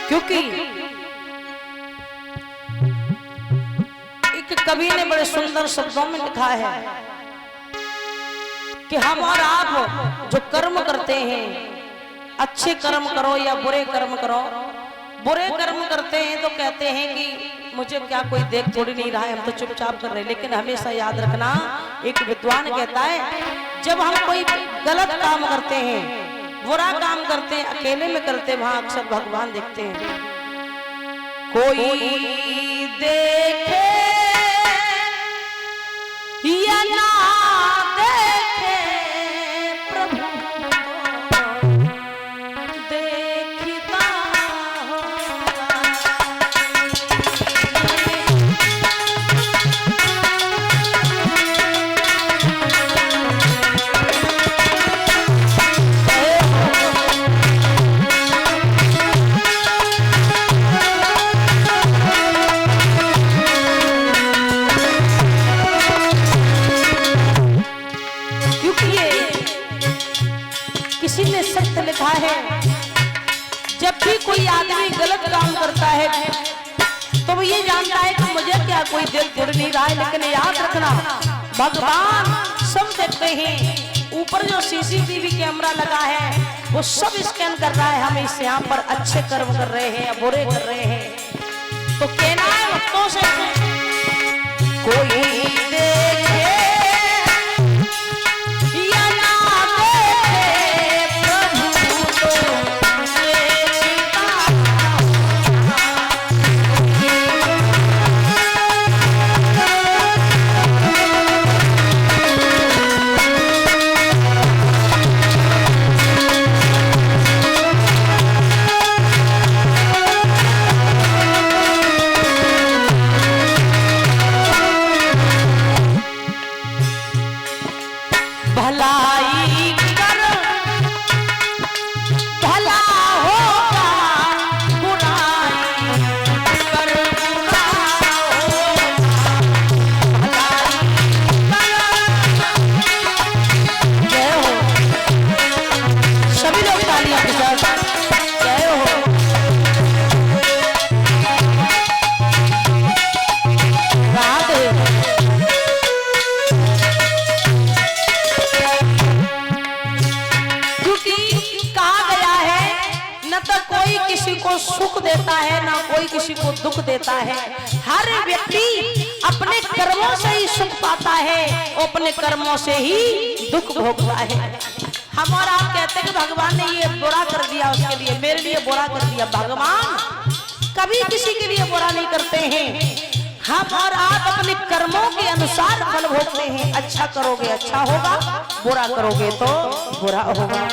क्योंकि एक कवि ने बड़े सुंदर शब्दों में लिखा है कि हम और आप जो कर्म करते हैं, अच्छे कर्म करो या बुरे कर्म करो, बुरे कर्म करते हैं तो कहते हैं कि मुझे क्या कोई देख थोड़ी नहीं रहा है, हम तो चुपचाप कर रहे हैं। लेकिन हमेशा याद रखना, एक विद्वान कहता है जब हम कोई गलत काम करते हैं, बुरा काम करते हैं, अकेले में करते हैं, वहां अक्सर भगवान देखते हैं। कोई देखे या ना देखे प्रभु देखता होगा। किसी ने सत्य लिखा है, जब भी कोई आदमी गलत काम करता है तो वो ये जानता है कि मुझे क्या कोई देख थोड़ी नहीं रहा है। लेकिन याद रखना, भगवान सब देखते हैं। ऊपर जो सीसीटीवी कैमरा लगा है वो सब स्कैन कर रहा है, हम इस यहाँ पर अच्छे कर्म कर रहे हैं या बुरे कर रहे हैं। तो कहना है भक्तों से, कोई देखे भलाई कर भला होगा, बुराई कर बुरा होगा। भलाई कर जय हो, सभी लोग तालियां बजाओ, जय हो। राधे किसी को सुख देता है ना कोई किसी को दुख देता है। हर व्यक्ति अपने कर्मों से ही सुख पाता है और अपने कर्मों से ही दुख भोगता है। हम और आप कहते हैं कि भगवान ने ये बुरा कर दिया, उसके लिए मेरे लिए बुरा कर दिया। भगवान कभी किसी के लिए बुरा नहीं करते हैं। हम और आप अपने कर्मों के अनुसार फल भोगते हैं। अच्छा करोगे अच्छा होगा, बुरा करोगे तो बुरा होगा।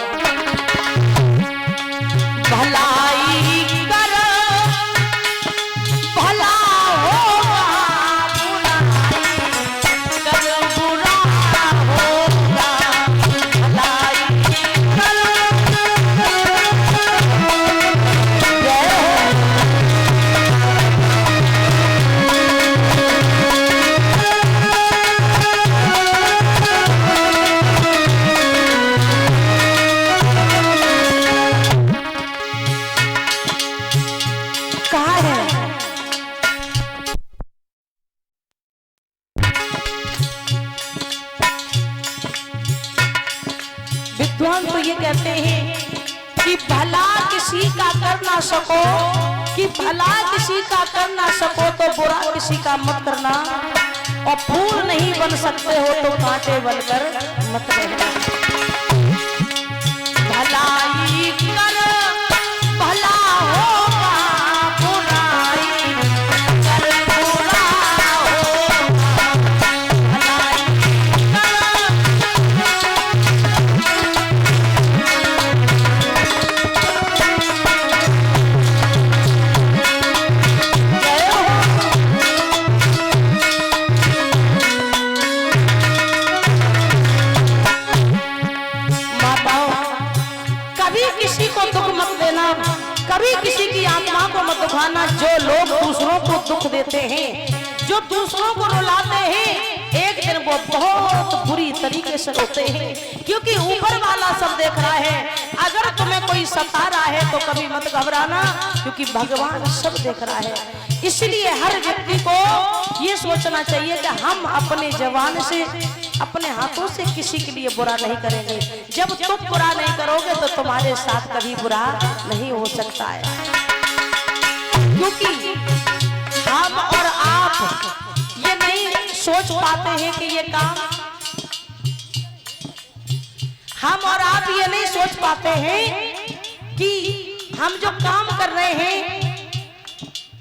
भलाई कर भला होगा, बुराई कर बुरा होगा। भलाई कर विद्वान तो ये कहते हैं कि भला किसी का कर ना सको, कि भला किसी का कर ना सको तो बुरा किसी का मत करना, और फूल नहीं बन सकते हो तो कांटे बनकर मत रहना। भलाई कर भला होगा, बुराई कर बुरा होगा। भलाई कभी किसी की आत्मा को मत दुखाना। जो लोग दूसरों को दुख देते हैं, जो दूसरों को रुलाते हैं, एक दिन वो बहुत बुरी तरीके से रोते हैं, क्योंकि ऊपर वाला सब देख रहा है। अगर तुम्हें कोई सता रहा है तो कभी मत घबराना, क्योंकि भगवान सब देख रहा है। इसलिए हर व्यक्ति को ये सोचना चाहिए कि हम अपने जवान से, अपने हाथों से किसी के लिए बुरा नहीं करेंगे। जब तुम बुरा नहीं करोगे तो तुम्हारे साथ कभी बुरा नहीं हो सकता है, क्योंकि हम और आप ये नहीं सोच पाते हैं कि ये काम, हम और आप ये नहीं सोच पाते हैं कि हम जो काम कर रहे हैं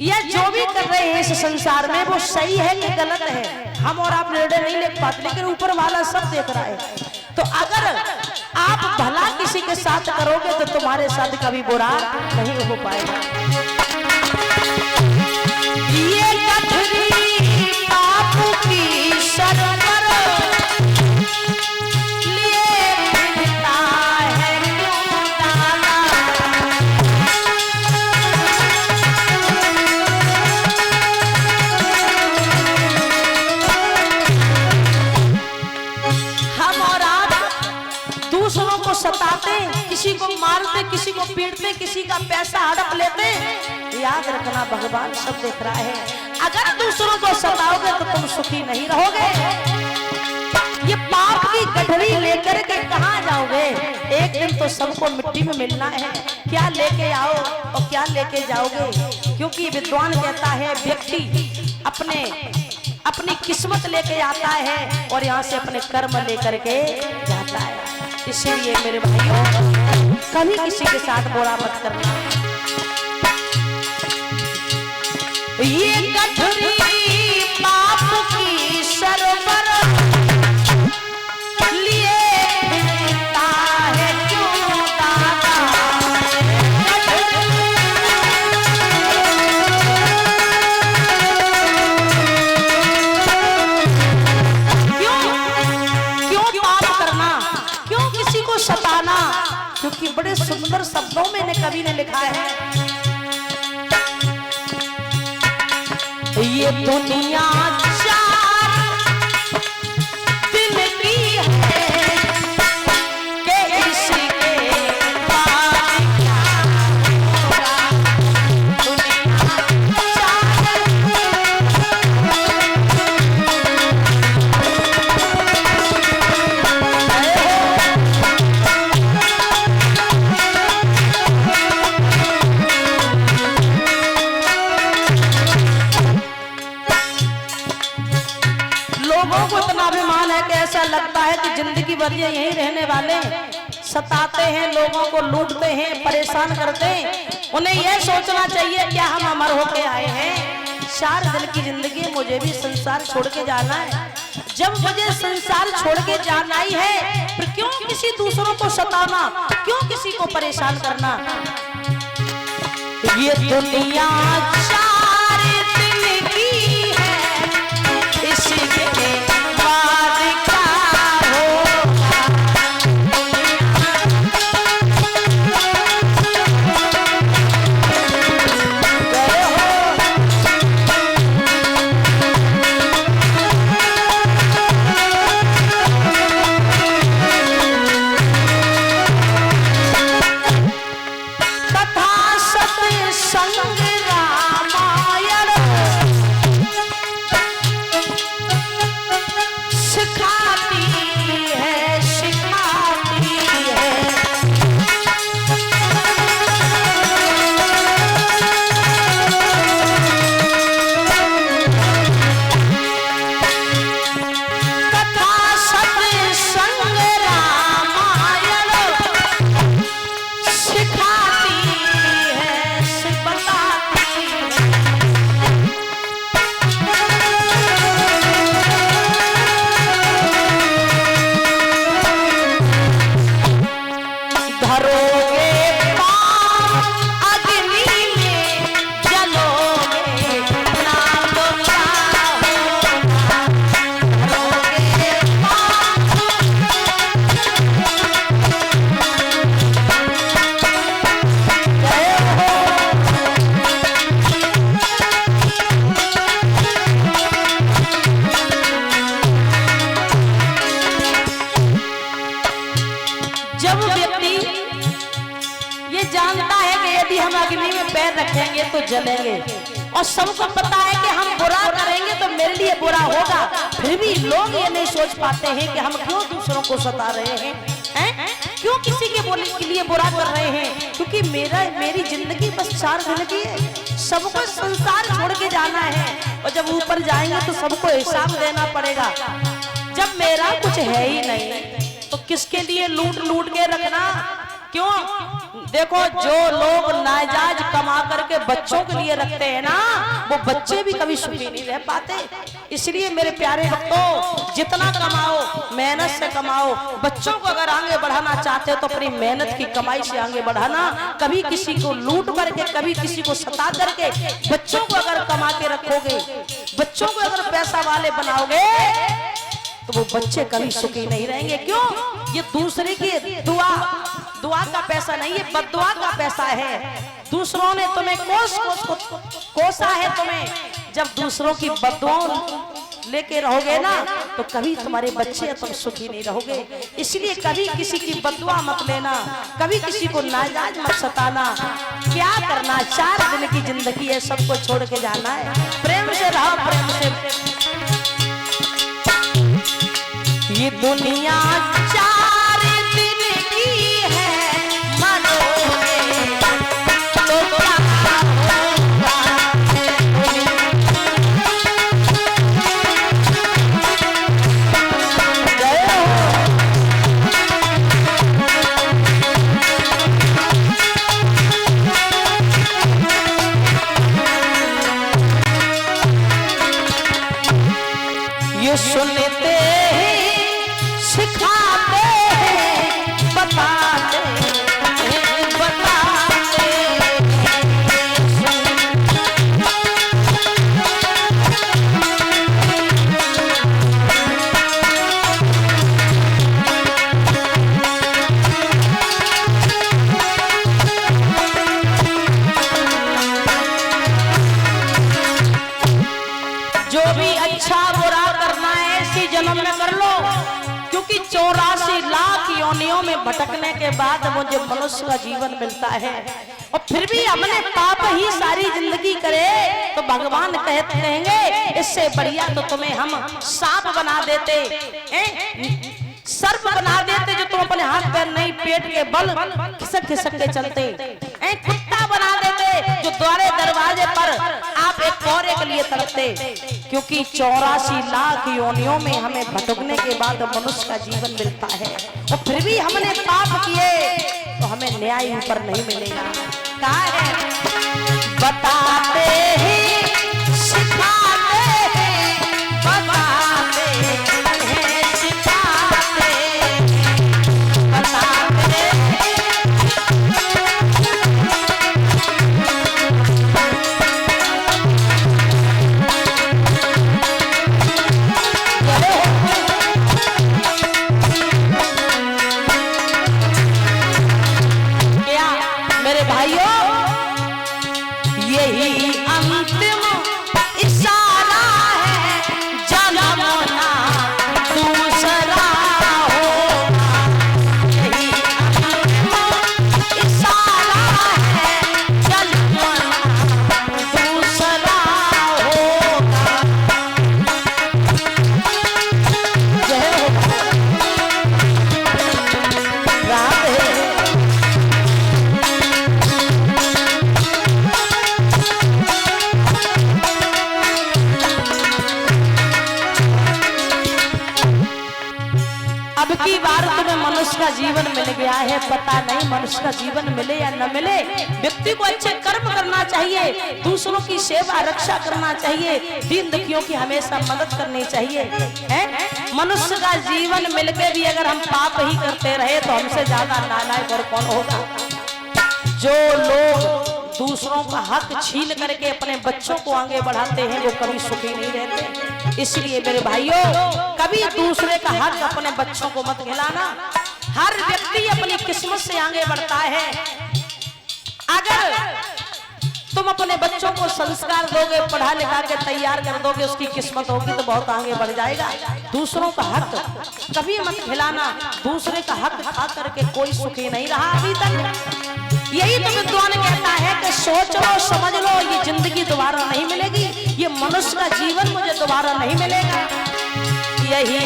या जो भी कर रहे हैं इस संसार में वो सही है कि गलत है। हम और आप निर्णय नहीं ले पाते, लेकिन ऊपर वाला सब देख रहा है। तो अगर आप भला किसी के साथ करोगे तो तुम्हारे साथ कभी बुरा नहीं हो पाएगा। ये कठरी पाप की सरवर लिए फिरता है क्यों ताला। हम और आप दूसरों को सताते, किसी को मारते, किसी को पीटते, किसी का पैसा हड़प लेते, याद रखना भगवान सब देख रहा है। अगर दूसरों को सताओगे तो तुम सुखी नहीं रहोगे। ये पाप की गठरी लेकर के कहाँ जाओगे? एक दिन तो सबको मिट्टी में मिलना है। क्या लेके आओ और क्या लेके जाओगे? क्योंकि विद्वान कहता है व्यक्ति अपनी किस्मत लेके आता है और यहाँ से अपने कर्म लेकर के जाता है। इसीलिए मेरे भाइयों, कभी किसी के साथ बुरा मत करना। ये गठरी पाप की सरवर लिए फिरता है क्यों दाता। क्यों पाप करना, क्यों किसी को सताना? क्योंकि बड़े सुंदर शब्दों में कवि ने लिखा है, ये दुनिया चार दिन की है कि इसी के बाद क्या होगा। दुनिया चार लोगों को इतना अभिमान है कि ऐसा लगता है कि जिंदगी भर ये यहीं रहने वाले, सताते हैं, लोगों को लूटते हैं, परेशान करते हैं। उन्हें यह सोचना चाहिए क्या हम अमर होके आए हैं? 4 दिन की जिंदगी, मुझे भी संसार छोड़ के जाना है। जब मुझे संसार छोड़ के जाना ही है, फिर क्यों किसी दूसरों को सताना, क्यों किसी को परेशान करना? ये दुनिया 4 दिन की है, इसी के बाद क्या होगा। गए हो तथा सत्संग राम रहेंगे तो जलेंगे, और सबको पता है कि हम बुरा करेंगे तो मेरे लिए बुरा होगा, फिर भी लोग ये नहीं सोच पाते हैं कि हम क्यों दूसरों को सता रहे हैं, क्यों किसी के लिए बुरा कर रहे हैं, क्योंकि मेरी जिंदगी बस 4 दिन की है, सबको संसार छोड़ के जाना है, और जब ऊपर जाएंगे तो सबको हिसाब देना पड़ेगा। जब मेरा कुछ है ही नहीं तो किसके लिए लूट लूट के रखना, क्यों? देखो, जो लोग नाजायज कमा करके बच्चों के लिए रखते हैं ना, वो बच्चे भी कभी सुखी नहीं रह पाते। इसलिए मेरे प्यारे भक्तों, जितना कमाओ मेहनत से कमाओ, बच्चों को अगर आगे बढ़ाना चाहते हो तो अपनी मेहनत की कमाई से आगे बढ़ाना। कभी किसी को लूट करके, कभी किसी को सता करके बच्चों को अगर कमा के रखोगे, बच्चों को अगर पैसा वाले बनाओगे तो वो बच्चे कभी सुखी नहीं रहेंगे। क्यों? ये दूसरे की दुआ का पैसा नहीं, ये बद्दुआ का पैसा है। दूसरों ने तुम्हें कोसा है तुम्हें, जब दूसरों की बद्दुआ लेके रहोगे ना तो कभी तुम्हारे बच्चे तुम सुखी नहीं रहोगे। इसलिए कभी किसी की बद्दुआ मत लेना, कभी किसी को नाजायज मत सताना। क्या करना, 4 दिन की जिंदगी है, सबको छोड़ के जाना है। प्रेम से रहो, प्रेम से। ये दुनिया 4 दिन की है, मनोगे तो क्या होगा। ये सुनते सिखाते बताते बताते, जो भी अच्छा बुरा करना है इसी जन्म में कर लो, क्योंकि 84 लाख योनियों में भटकने के बाद मुझे मनुष्य का जीवन मिलता है। और फिर भी हमने पाप ही सारी जिंदगी करे तो भगवान कहेंगे इससे बढ़िया तो तुम्हें हम सांप बना देते, सर्प बना देते, जो तुम अपने हाथ पैर नहीं पेट के बल खिसक खिसक के चलते, कुत्ता बना देते जो द्वारे दरवाजे पर आप एक कौरे के लिए तड़पते। क्योंकि 84 लाख योनियों में हमें भटकने के बाद मनुष्य का जीवन मिलता है, और फिर भी हमने पाप किए तो हमें न्याय ऊपर नहीं मिलेगा। कहा है, बताते हैं सिखाते हैं, बताते हैं सिखाते बताते का जीवन मिल गया है, पता नहीं मनुष्य का जीवन मिले या न मिले। व्यक्ति को अच्छे कर्म करना चाहिए, दूसरों की सेवा रक्षा करना चाहिए, दीन दुखियों की हमेशा मदद करनी चाहिए। मनुष्य का जीवन मिलके भी अगर हम पाप ही करते रहे तो हमसे ज्यादा नालायक और कौन होगा। जो लोग दूसरों का हक छीन करके अपने बच्चों को आगे बढ़ाते हैं वो कभी सुखी नहीं रहते। इसलिए मेरे भाइयों, कभी दूसरे का हक अपने बच्चों को मत खिलाना। हर व्यक्ति अपनी किस्मत से आगे बढ़ता है। अगर तुम अपने बच्चों को संस्कार दोगे, पढ़ा लिखा के तैयार कर दोगे, उसकी किस्मत होगी तो बहुत आगे बढ़ जाएगा। दूसरों का हक कभी मत खिलाना। दूसरे का हक खा करके कोई सुखी नहीं रहा अभी तक। यही तो विद्वान कहता है कि सोच लो समझ लो, ये जिंदगी दोबारा नहीं मिलेगी, ये मनुष्य का जीवन मुझे दोबारा नहीं मिलेगा। यही